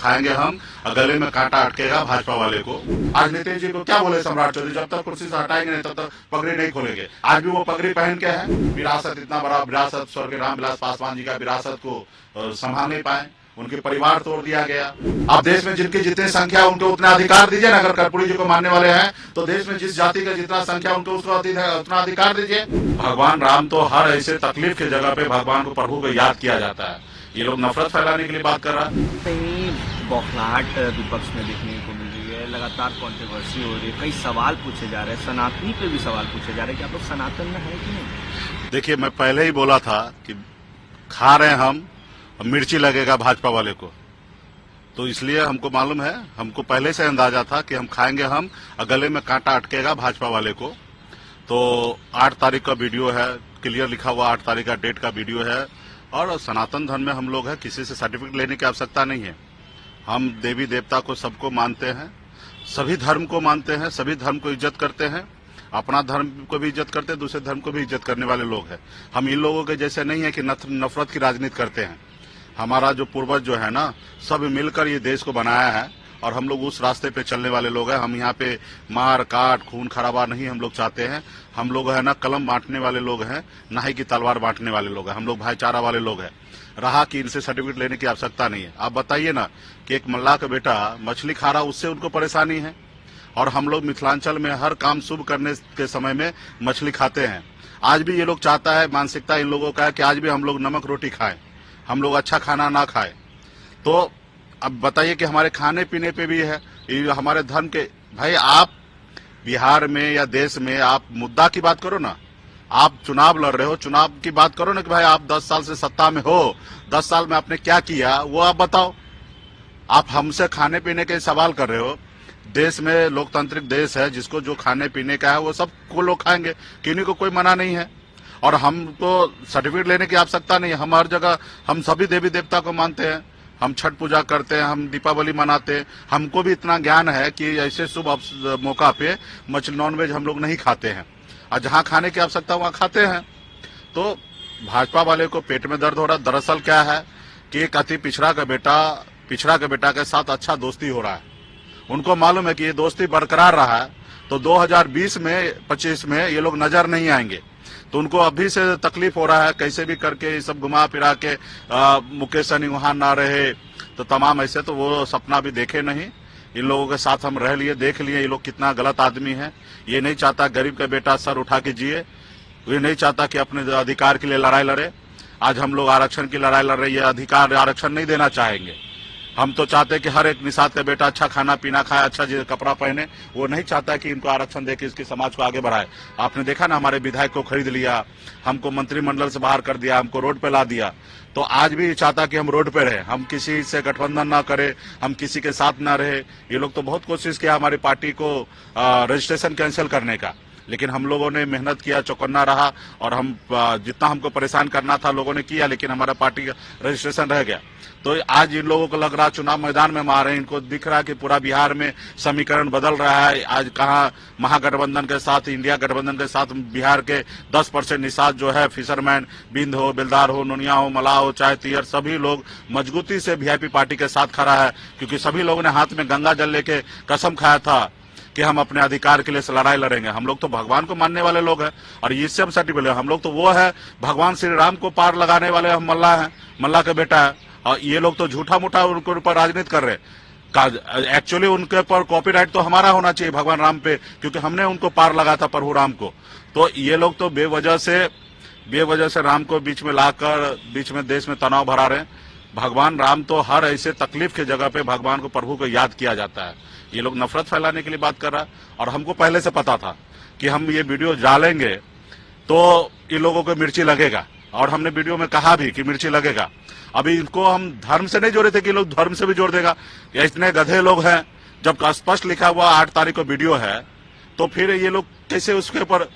खाएंगे हम और गले में कांटा अटकेगा भाजपा वाले को। आज नीतीश जी को क्या बोले सम्राट चौधरी, जब तक कुर्सी से हटाएंगे नहीं तब तक पगड़ी नहीं खोलेंगे। आज भी वो पगड़ी पहन के है। विरासत, इतना बड़ा विरासत, स्वर्गीय रामविलास पासवान जी का विरासत को संभाल नहीं पाए, उनके परिवार तोड़ दिया गया। अब देश में जिनकी जितनी संख्या उनको उतना अधिकार दीजिए ना। अगर कर्पूरी जी को मानने वाले हैं तो देश में जिस जाति का जितना संख्या उनको उसको उतना अधिकार दीजिए। भगवान राम तो हर ऐसे तकलीफ की जगह पे भगवान को, प्रभु को याद किया जाता है। ये लोग नफरत फैलाने के लिए बात कर रहा है। कहीं बौखलाहट विपक्ष में देखने को मिल रही है, लगातार कंट्रोवर्सी हो रही है, कई सवाल पूछे जा रहे हैं, सनातनी पे भी सवाल पूछे जा रहे हैं कि आप लोग सनातन में है कि नहीं। देखिए, मैं पहले ही बोला था कि खा रहे हैं हम, मिर्ची लगेगा भाजपा वाले को, तो इसलिए हमको मालूम है, हमको पहले से अंदाजा था कि हम खाएंगे हम और गले में कांटा अटकेगा भाजपा वाले को। तो 8 तारीख का वीडियो है, क्लियर लिखा हुआ 8 तारीख का डेट का वीडियो है। और सनातन धर्म में हम लोग हैं, किसी से सर्टिफिकेट लेने की आवश्यकता नहीं है। हम देवी देवता को सबको मानते हैं, सभी धर्म को मानते हैं, सभी धर्म को इज्जत करते हैं, अपना धर्म को भी इज्जत करते हैं, दूसरे धर्म को भी इज्जत करने वाले लोग हैं। हम इन लोगों के जैसे नहीं है कि नफरत की राजनीति करते हैं। हमारा जो पूर्वज जो है ना, सब मिलकर ये देश को बनाया है और हम लोग उस रास्ते पे चलने वाले लोग हैं। हम यहाँ पे मार काट खून खराबा नहीं हम लोग चाहते हैं। हम लोग है ना कलम बांटने वाले लोग हैं, ना ही कि तलवार बांटने वाले लोग हैं। हम लोग भाईचारा वाले लोग हैं। रहा कि इनसे सर्टिफिकेट लेने की आवश्यकता नहीं है। आप बताइए ना कि एक मल्लाह का बेटा मछली खा रहा, उससे उनको परेशानी है। और हम लोग मिथिलांचल में हर काम शुभ करने के समय में मछली खाते हैं। आज भी ये लोग चाहता है, मानसिकता इन लोगों का है कि आज भी हम लोग नमक रोटी खाएं, हम लोग अच्छा खाना ना खाएं। तो अब बताइए कि हमारे खाने पीने पे भी है, ये हमारे धर्म के। भाई, आप बिहार में या देश में आप मुद्दा की बात करो ना। आप चुनाव लड़ रहे हो, चुनाव की बात करो ना कि भाई आप 10 साल से सत्ता में हो, 10 साल में आपने क्या किया वो आप बताओ। आप हमसे खाने पीने के सवाल कर रहे हो। देश में लोकतांत्रिक देश है, जिसको जो खाने पीने का है वो सब को लोग खाएंगे, किन्हीं को कोई मना नहीं है। और हमको सर्टिफिकेट लेने की आवश्यकता नहीं है। हम हर जगह, हम सभी देवी देवता को मानते हैं, हम छठ पूजा करते हैं, हम दीपावली मनाते हैं। हमको भी इतना ज्ञान है कि ऐसे शुभ मौका पे मछली नॉनवेज हम लोग नहीं खाते हैं, और जहां खाने की आवश्यकता वहां खाते हैं। तो भाजपा वाले को पेट में दर्द हो रहा है। दरअसल क्या है कि एक अति पिछड़ा का बेटा के साथ अच्छा दोस्ती हो रहा है। उनको मालूम है कि ये दोस्ती बरकरार रहा है तो 2020 में 25 में ये लोग नजर नहीं आएंगे। तो उनको अभी से तकलीफ हो रहा है, कैसे भी करके सब घुमा फिरा के मुकेश सहनी वहां ना रहे, तो तमाम ऐसे। तो वो सपना भी देखे नहीं। इन लोगों के साथ हम रह लिए, देख लिए ये लोग कितना गलत आदमी है। ये नहीं चाहता गरीब का बेटा सर उठा के जिए, ये नहीं चाहता कि अपने अधिकार के लिए लड़ाई लड़े। आज हम लोग आरक्षण की लड़ाई लड़ रही है, अधिकार आरक्षण नहीं देना चाहेंगे। हम तो चाहते हैं कि हर एक निषाद का बेटा अच्छा खाना पीना खाए, अच्छा कपड़ा पहने। वो नहीं चाहता कि इनको आरक्षण देके इसके समाज को आगे बढ़ाए। आपने देखा ना, हमारे विधायक को खरीद लिया, हमको मंत्रिमंडल से बाहर कर दिया, हमको रोड पे ला दिया। तो आज भी चाहता कि हम रोड पे रहे, हम किसी से गठबंधन ना करें, हम किसी के साथ ना रहे। ये लोग तो बहुत कोशिश किया हमारी पार्टी को रजिस्ट्रेशन कैंसिल करने का, लेकिन हम लोगों ने मेहनत किया, चौकन्ना रहा, और हम जितना हमको परेशान करना था लोगों ने किया, लेकिन हमारा पार्टी का रजिस्ट्रेशन रह गया। तो आज इन लोगों को लग रहा चुनाव मैदान में मारे, इनको दिख रहा कि पूरा बिहार में समीकरण बदल रहा है। आज कहाँ महागठबंधन के साथ, इंडिया गठबंधन के साथ बिहार के 10% निषाद जो है, फिशरमैन, बिंद हो, बेलदार हो, नोनिया हो, मलाह हो, चाहे तीयर, सभी लोग मजबूती से वीआईपी पार्टी के साथ खड़ा है। क्योंकि सभी लोगों ने हाथ में गंगा जल लेके कसम खाया था कि हम अपने अधिकार के लिए लड़ाई लड़ेंगे। हम लोग तो भगवान को मानने वाले लोग हैं, और इससे हम सर्टिफिकेट, हम लोग तो वो है भगवान श्री राम को पार लगाने वाले हम मल्लाह हैं, मल्लाह का बेटा है। और ये लोग तो झूठा मूठा उनके ऊपर राजनीति कर रहे हैं। एक्चुअली उनके ऊपर कॉपीराइट तो हमारा होना चाहिए भगवान राम पे, क्योंकि हमने उनको पार लगा था प्रभु राम को। तो ये लोग तो बेवजह से राम को बीच में लाकर बीच में देश में तनाव भरा रहे हैं। भगवान राम तो हर ऐसे तकलीफ की जगह पे भगवान को, प्रभु को याद किया जाता है। ये लोग नफरत फैलाने के लिए बात कर रहा है। और हमको पहले से पता था कि हम ये वीडियो डालेंगे तो इन लोगों को मिर्ची लगेगा, और हमने वीडियो में कहा भी कि मिर्ची लगेगा। अभी इनको हम धर्म से नहीं जोड़े थे कि लोग धर्म से भी जोड़ देगा, या इतने गधे लोग हैं। जब स्पष्ट लिखा हुआ 8 तारीख को वीडियो है, तो फिर ये लोग कैसे उसके ऊपर,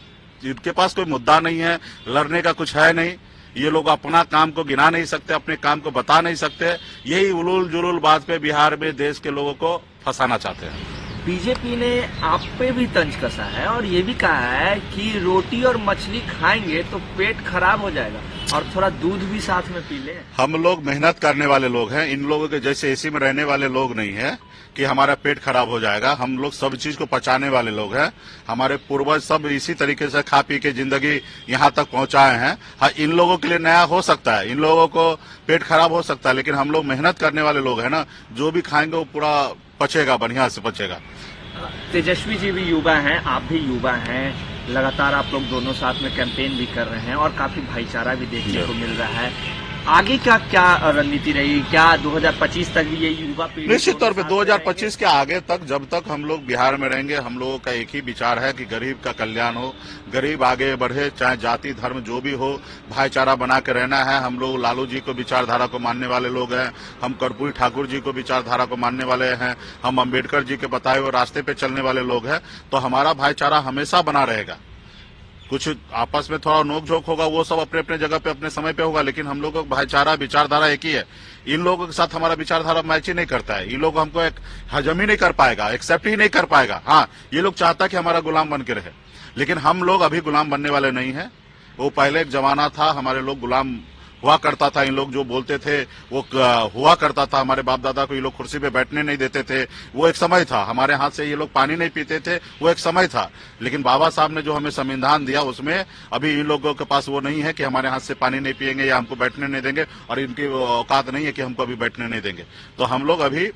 इनके पास कोई मुद्दा नहीं है, लड़ने का कुछ है नहीं। ये लोग अपना काम को गिना नहीं सकते, अपने काम को बता नहीं सकते। यही उलूल जुलूल बात पे बिहार में देश के लोगों को फंसाना चाहते हैं। बीजेपी ने आप पे भी तंज कसा है और ये भी कहा है कि रोटी और मछली खाएंगे तो पेट खराब हो जाएगा और थोड़ा दूध भी साथ में पी ले। हम लोग मेहनत करने वाले लोग हैं, इन लोगों के जैसे एसी में रहने वाले लोग नहीं है कि हमारा पेट खराब हो जाएगा। हम लोग सब चीज को पचाने वाले लोग हैं। हमारे पूर्वज सब इसी तरीके से खा पी के जिंदगी यहाँ तक पहुंचाए हैं। हाँ, इन लोगों के लिए नया हो सकता है, इन लोगों को पेट खराब हो सकता है, लेकिन हम लोग मेहनत करने वाले लोग हैं ना, जो भी खाएंगे वो पूरा पचेगा, बढ़िया से पचेगा। तेजस्वी जी भी युवा हैं, आप भी युवा हैं, लगातार आप लोग दोनों साथ में कैंपेन भी कर रहे हैं और काफी भाईचारा भी देखने को मिल रहा है। आगे क्या क्या रणनीति रही, क्या 2025 तक भी ये युवा पीढ़ी? निश्चित तौर पे 2025 के आगे तक, जब तक हम लोग बिहार में रहेंगे, हम लोगों का एक ही विचार है कि गरीब का कल्याण हो, गरीब आगे बढ़े, चाहे जाति धर्म जो भी हो, भाईचारा बना के रहना है। हम लोग लालू जी को विचारधारा को मानने वाले लोग हैं, हम कर्पूरी ठाकुर जी को विचारधारा को मानने वाले हैं, हम अम्बेडकर जी के बताए हुए रास्ते पे चलने वाले लोग हैं। तो हमारा भाईचारा हमेशा बना रहेगा। कुछ आपस में थोड़ा नोक झोंक होगा, वो सब अपने अपने जगह पे अपने समय पे होगा, लेकिन हम लोगों का भाईचारा विचारधारा एक ही है। इन लोगों के साथ हमारा विचारधारा मैच ही नहीं करता है। ये लोग हमको एक हजम ही नहीं कर पाएगा, एक्सेप्ट ही नहीं कर पाएगा। हाँ, ये लोग चाहता कि हमारा गुलाम बन के रहे, लेकिन हम लोग अभी गुलाम बनने वाले नहीं है। वो पहले एक जमाना था, हमारे लोग गुलाम हुआ करता था। इन लोग जो बोलते थे वो हुआ करता था। हमारे बाप दादा को ये लोग कुर्सी पे बैठने नहीं देते थे, वो एक समय था। हमारे हाथ से ये लोग पानी नहीं पीते थे, वो एक समय था। लेकिन बाबा साहब ने जो हमें संविधान दिया, उसमें अभी इन लोगों के पास वो नहीं है कि हमारे हाथ से पानी नहीं पिएंगे या हमको बैठने नहीं देंगे, और इनकी औकात नहीं है कि हमको अभी बैठने नहीं देंगे। तो हम लोग अभी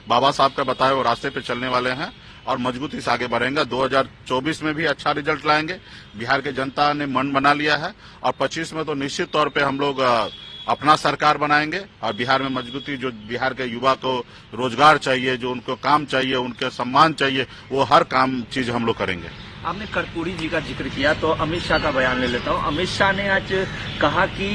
बाबा साहब का बताए वो रास्ते पे चलने वाले हैं और मजबूती से आगे बढ़ेंगे। 2024 में भी अच्छा रिजल्ट लाएंगे। बिहार के जनता ने मन बना लिया है और 25 में तो निश्चित तौर पे हम लोग अपना सरकार बनाएंगे और बिहार में मजबूती, जो बिहार के युवा को रोजगार चाहिए, जो उनको काम चाहिए, उनके सम्मान चाहिए, वो हर काम चीज हम लोग करेंगे। आपने कर्पूरी जी का जिक्र किया तो अमित शाह का बयान ले लेता हूँ। अमित शाह ने आज कहा कि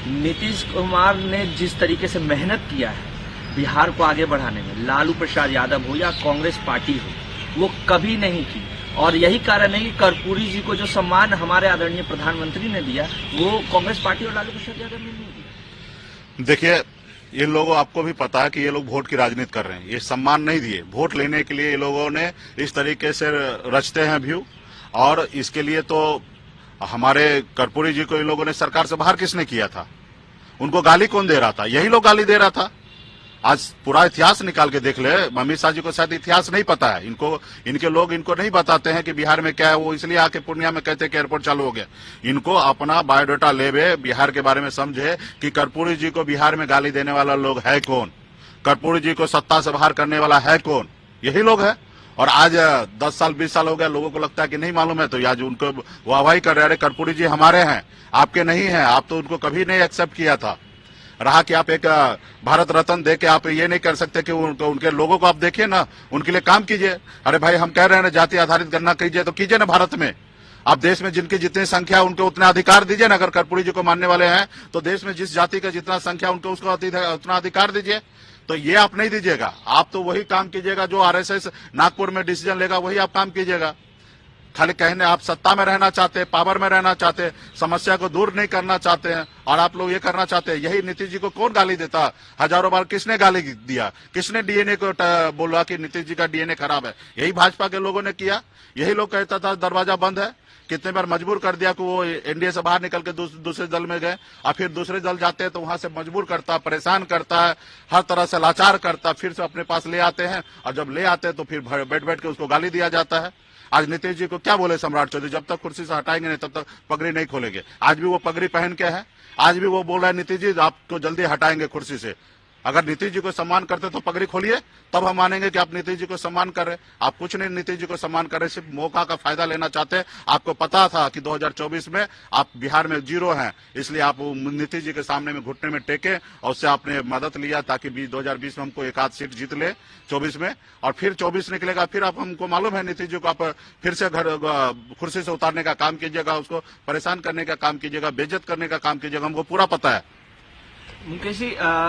नीतीश कुमार ने जिस तरीके से मेहनत किया है बिहार को आगे बढ़ाने में, लालू प्रसाद यादव हो या कांग्रेस पार्टी हो, वो कभी नहीं की। और यही कारण है कि कर्पूरी जी को जो सम्मान हमारे आदरणीय प्रधानमंत्री ने दिया, वो कांग्रेस पार्टी और लालू प्रसाद यादव ने नहीं दिया। देखिए, ये लोगों, आपको भी पता है कि ये लोग वोट की राजनीति कर रहे हैं। ये सम्मान नहीं दिए, वोट लेने के लिए ये लोगों ने इस तरीके से रचते हैं व्यू। और इसके लिए तो हमारे कर्पूरी जी को इन लोगों ने सरकार से बाहर किसने किया था? उनको गाली कौन दे रहा था? यही लोग गाली दे रहा था। आज पूरा इतिहास निकाल के देख ले। अमित शाह जी को शायद इतिहास नहीं पता है, इनको, इनके लोग इनको नहीं बताते हैं कि बिहार में क्या है। वो इसलिए आके पूर्णिया में कहते हैं कि एयरपोर्ट चालू हो गया। इनको अपना बायोडाटा लेवे, बिहार के बारे में समझे कि कर्पूरी जी को बिहार में गाली देने वाला लोग है कौन, कर्पूरी जी को सत्ता से बाहर करने वाला है कौन, यही लोग है। और आज 10 साल 20 साल हो गया, लोगों को लगता है कि नहीं मालूम है, तो आज उनको वाहवाही कर रहे हैं, कर्पूरी जी हमारे हैं, आपके नहीं है। आप तो उनको कभी नहीं एक्सेप्ट किया था। रहा कि आप एक भारत रत्न दे के आप ये नहीं कर सकते कि उनके लोगों को आप देखिए ना, उनके लिए काम कीजिए। अरे भाई, हम कह रहे हैं ना, जाति आधारित गणना कीजिए, तो कीजिए ना। भारत में आप देश में जिनकी जितनी संख्या है उनको उतना अधिकार दीजिए ना। अगर कर्पूरी जी को मानने वाले हैं तो देश में जिस जाति का जितना संख्या उनको उसको उतना अधिकार दीजिए। तो ये आप नहीं दीजिएगा, आप तो वही काम कीजिएगा जो आरएसएस नागपुर में डिसीजन लेगा, वही आप काम कीजिएगा। खाली कहने आप सत्ता में रहना चाहते हैं, पावर में रहना चाहते हैं, समस्या को दूर नहीं करना चाहते हैं, और आप लोग ये करना चाहते हैं। यही नीतीश जी को कौन गाली देता? हजारों बार किसने गाली दिया? किसने डीएनए को बोला कि नीतीश जी का डीएनए खराब है? यही भाजपा के लोगों ने किया। यही लोग कहता था दरवाजा बंद है। कितने बार मजबूर कर दिया कि वो एनडीए से बाहर निकल के दूसरे दल में गए, और फिर दूसरे दल जाते हैं तो वहां से मजबूर करता, परेशान करता है, हर तरह से लाचार करता, फिर से अपने पास ले आते हैं, और जब ले आते हैं तो फिर बैठ बैठ के उसको गाली दिया जाता है। आज नीतीश जी को क्या बोले सम्राट चौधरी, जब तक कुर्सी से हटाएंगे नहीं तब तक पगड़ी नहीं खोलेंगे। आज भी वो पगड़ी पहन के है, आज भी वो बोल रहा है नीतीश जी आपको जल्दी हटाएंगे कुर्सी से। अगर नीतीश जी को सम्मान करते तो पगड़ी खोलिए, तब हम मानेंगे कि आप नीतीश जी को सम्मान कर रहे। आप कुछ नहीं नीतीश जी को सम्मान कर रहे, सिर्फ मौका का फायदा लेना चाहते हैं। आपको पता था कि 2024 में आप बिहार में 0 हैं, इसलिए आप नीतीश जी के सामने में घुटने में टेके और उससे आपने मदद लिया ताकि 2020 में हमको एक आध सीट जीत ले 24 में, और फिर 24 निकलेगा, फिर आप, हमको मालूम है नीतीश जी को आप फिर से कुर्सी से उतारने का काम कीजिएगा, उसको परेशान करने का काम कीजिएगा, बेइज्जत करने का काम कीजिएगा, हमको पूरा पता है। मुकेश जी,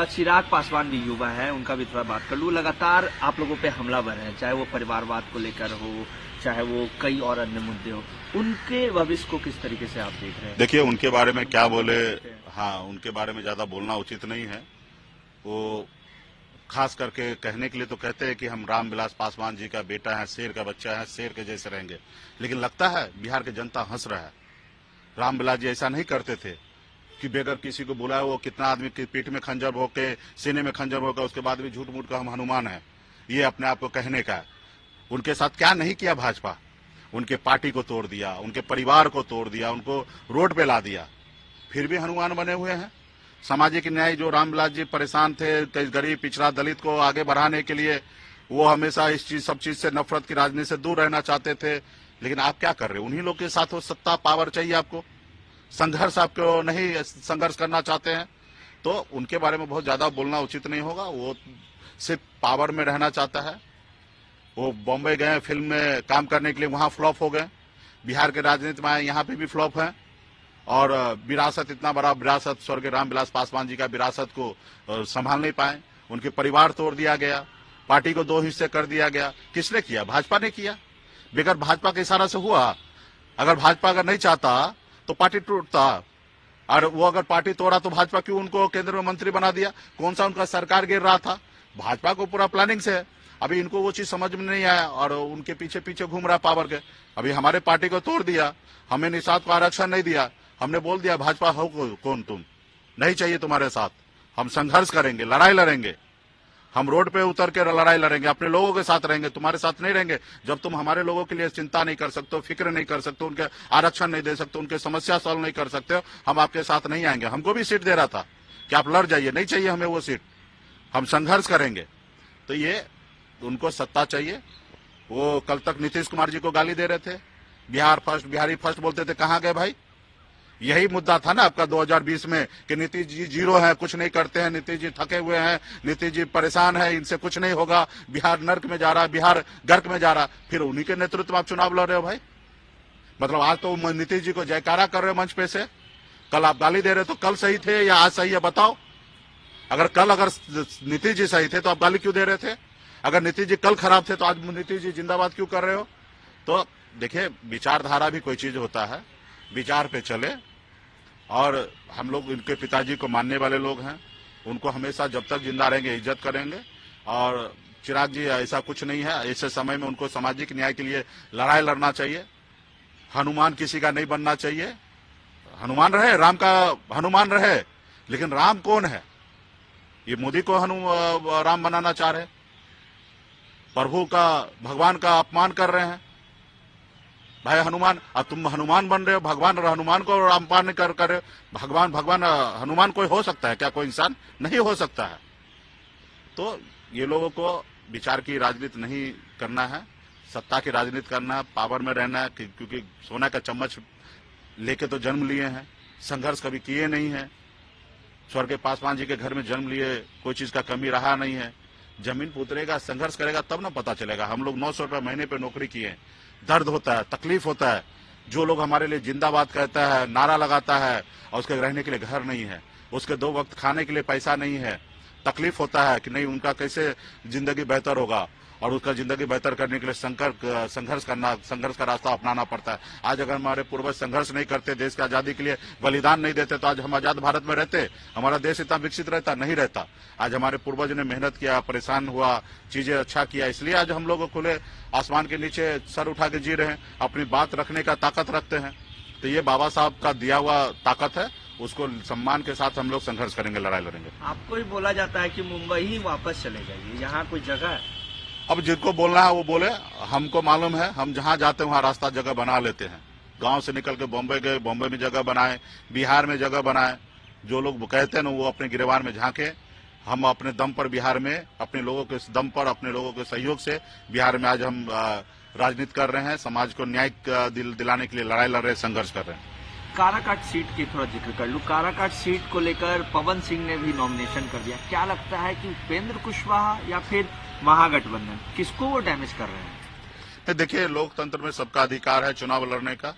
चिराग पासवान भी युवा है, उनका भी थोड़ा बात कर लूं। लगातार आप लोगों पे हमलावर है, चाहे वो परिवारवाद को लेकर हो, चाहे वो कई और अन्य मुद्दे हो। उनके भविष्य को किस तरीके से आप देख रहे हैं? देखिए, उनके बारे में क्या बोले, हाँ, उनके बारे में ज्यादा बोलना उचित नहीं है। वो खास करके कहने के लिए तो कहते हैं कि हम रामविलास पासवान जी का बेटा है, शेर का बच्चा है, शेर के जैसे रहेंगे, लेकिन लगता है बिहार की जनता हंस रहा है। रामविलास जी ऐसा नहीं करते थे कि बेगर किसी को बुलाए, वो कितना आदमी की पीठ में खंजर होके, सीने में खंजर होकर, उसके बाद भी झूठ मूठ का हम हनुमान है, ये अपने आप को कहने का है। उनके साथ क्या नहीं किया भाजपा, उनके पार्टी को तोड़ दिया, उनके परिवार को तोड़ दिया, उनको रोड पे ला दिया, फिर भी हनुमान बने हुए हैं। सामाजिक न्याय जो रामविलास जी परेशान थे, गरीब पिछड़ा दलित को आगे बढ़ाने के लिए, वो हमेशा इस चीज सब चीज से, नफरत की राजनीति से दूर रहना चाहते थे। लेकिन आप क्या कर रहे हो, उन्हीं लोग के साथ वो सत्ता पावर चाहिए आपको, संघर्ष आपको नहीं संघर्ष करना चाहते हैं, तो उनके बारे में बहुत ज्यादा बोलना उचित नहीं होगा। वो सिर्फ पावर में रहना चाहता है। वो बॉम्बे गए फिल्म में काम करने के लिए, वहां फ्लॉप हो गए, बिहार के राजनीति में आए, यहाँ पे भी फ्लॉप है। और विरासत, इतना बड़ा विरासत, स्वर्गीय रामविलास पासवान जी का विरासत को संभाल नहीं पाए, उनके परिवार तोड़ दिया गया, पार्टी को 2 हिस्से कर दिया गया। किसने किया? भाजपा ने किया, बेगर भाजपा के इशारा से हुआ। अगर भाजपा अगर नहीं चाहता तो पार्टी टूटता, और वो अगर पार्टी तोड़ा तो भाजपा क्यों उनको केंद्र में मंत्री बना दिया? कौन सा उनका सरकार गिर रहा था? भाजपा को पूरा प्लानिंग से है। अभी इनको वो चीज समझ में नहीं आया और उनके पीछे पीछे घूम रहा पावर के। अभी हमारे पार्टी को तोड़ दिया, हमें निषाद को आरक्षण नहीं दिया, हमने बोल दिया भाजपा हो कौन तुम, नहीं चाहिए तुम्हारे साथ, हम संघर्ष करेंगे, लड़ाई लड़ेंगे, हम रोड पे उतर के लड़ाई लड़ेंगे, अपने लोगों के साथ रहेंगे, तुम्हारे साथ नहीं रहेंगे। जब तुम हमारे लोगों के लिए चिंता नहीं कर सकते, फिक्र नहीं कर सकते, उनके आरक्षण नहीं दे सकते, उनके समस्या सॉल्व नहीं कर सकते, हम आपके साथ नहीं आएंगे। हमको भी सीट दे रहा था कि आप लड़ जाइए, नहीं चाहिए हमें वो सीट, हम संघर्ष करेंगे। तो ये उनको सत्ता चाहिए। वो कल तक नीतीश कुमार जी को गाली दे रहे थे, बिहार फर्स्ट, बिहारी फर्स्ट बोलते थे, कहां गए भाई? यही मुद्दा था ना आपका 2020 में कि नीतीश जी जीरो है, कुछ नहीं करते हैं, नीतीश जी थके हुए हैं, नीतीश जी परेशान है, इनसे कुछ नहीं होगा, बिहार नर्क में जा रहा, बिहार गर्क में जा रहा। फिर उन्हीं के नेतृत्व में आप चुनाव लड़ रहे हो भाई। मतलब आज तो नीतीश जी को जयकारा कर रहे हो मंच पे से, कल आप गाली दे रहे, तो कल सही थे या आज सही है बताओ? अगर नीतीश जी सही थे तो आप गाली क्यों दे रहे थे? अगर नीतीश जी कल खराब थे तो आज नीतीश जी जिंदाबाद क्यों कर रहे हो? तो देखिए, विचारधारा भी कोई चीज होता है, विचार पे चले। और हम लोग इनके पिताजी को मानने वाले लोग हैं, उनको हमेशा जब तक जिंदा रहेंगे इज्जत करेंगे। और चिराग जी ऐसा कुछ नहीं है, ऐसे समय में उनको सामाजिक न्याय के लिए लड़ाई लड़ना चाहिए। हनुमान किसी का नहीं बनना चाहिए। हनुमान रहे, राम का हनुमान रहे, लेकिन राम कौन है? ये मोदी को राम बनाना चाह रहे, प्रभु का, भगवान का अपमान कर रहे हैं भाई। हनुमान, अब तुम हनुमान बन रहे हो, भगवान हनुमान को अपमान कर रहे हो। भगवान हनुमान कोई हो सकता है क्या? कोई इंसान नहीं हो सकता है। तो ये लोगों को विचार की राजनीति नहीं करना है, सत्ता की राजनीति करना है, पावर में रहना है, क्योंकि सोना का चम्मच लेके तो जन्म लिए हैं, संघर्ष कभी किए नहीं है। स्वर्गीय पासवान जी के घर में जन्म लिए, कोई चीज का कमी रहा नहीं है। जमीन पे उतरेगा, संघर्ष करेगा, तब ना पता चलेगा। हम लोग 900 रुपए महीने पे नौकरी किए, दर्द होता है, तकलीफ होता है। जो लोग हमारे लिए जिंदाबाद कहता है, नारा लगाता है, और उसके रहने के लिए घर नहीं है, उसके 2 वक्त खाने के लिए पैसा नहीं है, तकलीफ होता है कि नहीं उनका कैसे जिंदगी बेहतर होगा, और उसका जिंदगी बेहतर करने के लिए संघर्ष का रास्ता अपनाना पड़ता है। आज अगर हमारे पूर्वज संघर्ष नहीं करते, देश की आजादी के लिए बलिदान नहीं देते, तो आज हम आजाद भारत में रहते? हमारा देश इतना विकसित रहता? नहीं रहता। आज हमारे पूर्वज ने मेहनत किया, परेशान हुआ, चीजें अच्छा किया, इसलिए आज हम लोग खुले आसमान के नीचे सर उठा के जी रहे हैं, अपनी बात रखने का ताकत रखते हैं। तो ये बाबा साहब का दिया हुआ ताकत है, उसको सम्मान के साथ हम लोग संघर्ष करेंगे, लड़ाई लड़ेंगे। आपको ही बोला जाता है कि मुंबई ही वापस चले जाइए, यहाँ कोई जगह है? अब जिनको बोलना है वो बोले, हमको मालूम है, हम जहां जाते हैं वहां रास्ता जगह बना लेते हैं। गांव से निकल के बॉम्बे गए, बॉम्बे में जगह बनाए, बिहार में जगह बनाए। जो लोग कहते हैं ना, वो अपने गिरबान में झांके। हम अपने दम पर बिहार में, अपने लोगों के दम पर, अपने लोगों के सहयोग से बिहार में आज हम राजनीति कर रहे हैं, समाज को न्याय दिलाने के लिए लड़ाई लड़ रहे हैं, संघर्ष कर रहे हैं। काराकाट सीट की थोड़ा जिक्र कर लूं। काराकाट सीट को लेकर पवन सिंह ने भी नॉमिनेशन कर दिया। क्या लगता है कि उपेंद्र कुशवाहा या फिर महागठबंधन, किसको वो डैमेज कर रहे हैं? देखिए, लोकतंत्र में सबका अधिकार है चुनाव लड़ने का,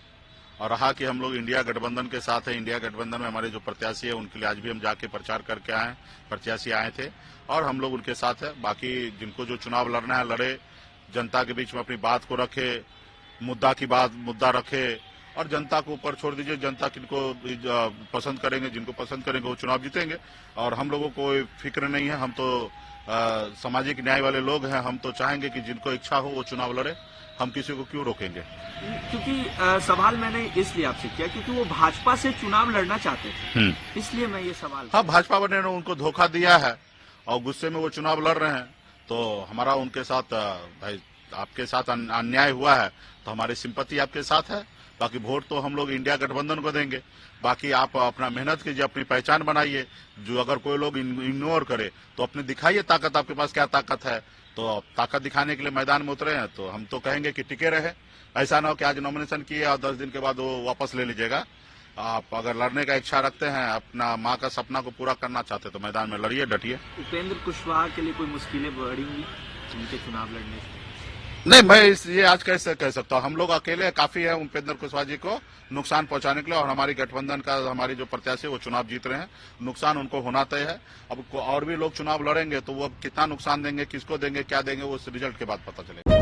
और रहा कि हम लोग इंडिया गठबंधन के साथ है। इंडिया गठबंधन में हमारे जो प्रत्याशी है उनके लिए आज भी हम जाके प्रचार करके आए, प्रत्याशी आए थे और हम लोग उनके साथ है। बाकी जिनको जो चुनाव लड़ना है लड़े, जनता के बीच में अपनी बात को रखे, मुद्दा रखे, और जनता को ऊपर छोड़ दीजिए। जनता किनको पसंद करेंगे, जिनको पसंद करेंगे वो चुनाव जीतेंगे, और हम लोगों को कोई फिक्र नहीं है। हम तो सामाजिक न्याय वाले लोग हैं। हम तो चाहेंगे कि जिनको इच्छा हो वो चुनाव लड़े, हम किसी को क्यों रोकेंगे। क्योंकि सवाल मैंने इसलिए आपसे किया क्योंकि वो भाजपा से चुनाव लड़ना चाहते थे, इसलिए मैं ये सवाल। हाँ, भाजपा ने उनको धोखा दिया है और गुस्से में वो चुनाव लड़ रहे हैं, तो हमारा उनके साथ भाई आपके साथ अन्याय हुआ है तो हमारी सिंपैथी आपके साथ है। बाकी वोट तो हम लोग इंडिया गठबंधन को देंगे। बाकी आप अपना मेहनत कीजिए, अपनी पहचान बनाइए। जो अगर कोई लोग इग्नोर करे तो अपने दिखाइए ताकत, आपके पास क्या ताकत है। तो ताकत दिखाने के लिए मैदान में उतरे हैं, तो हम तो कहेंगे कि टिके रहे। ऐसा ना हो कि आज नॉमिनेशन किए और 10 दिन के बाद वो वापस ले लीजिएगा। आप अगर लड़ने का इच्छा रखते हैं, अपना माँ का सपना को पूरा करना चाहते तो मैदान में लड़िए, डटिए। उपेंद्र कुशवाहा के लिए कोई मुश्किलें बढ़ेंगी उनके चुनाव लड़ने से? नहीं, मैं ये आज कैसे कह सकता हूँ। हम लोग अकेले काफी है उपेंद्र कुशवाहा जी को नुकसान पहुंचाने के लिए, और हमारी गठबंधन का हमारी जो प्रत्याशी वो चुनाव जीत रहे हैं, नुकसान उनको होना तय है। अब और भी लोग चुनाव लड़ेंगे तो वो कितना नुकसान देंगे, किसको देंगे, क्या देंगे, वो रिजल्ट के बाद पता चलेगा।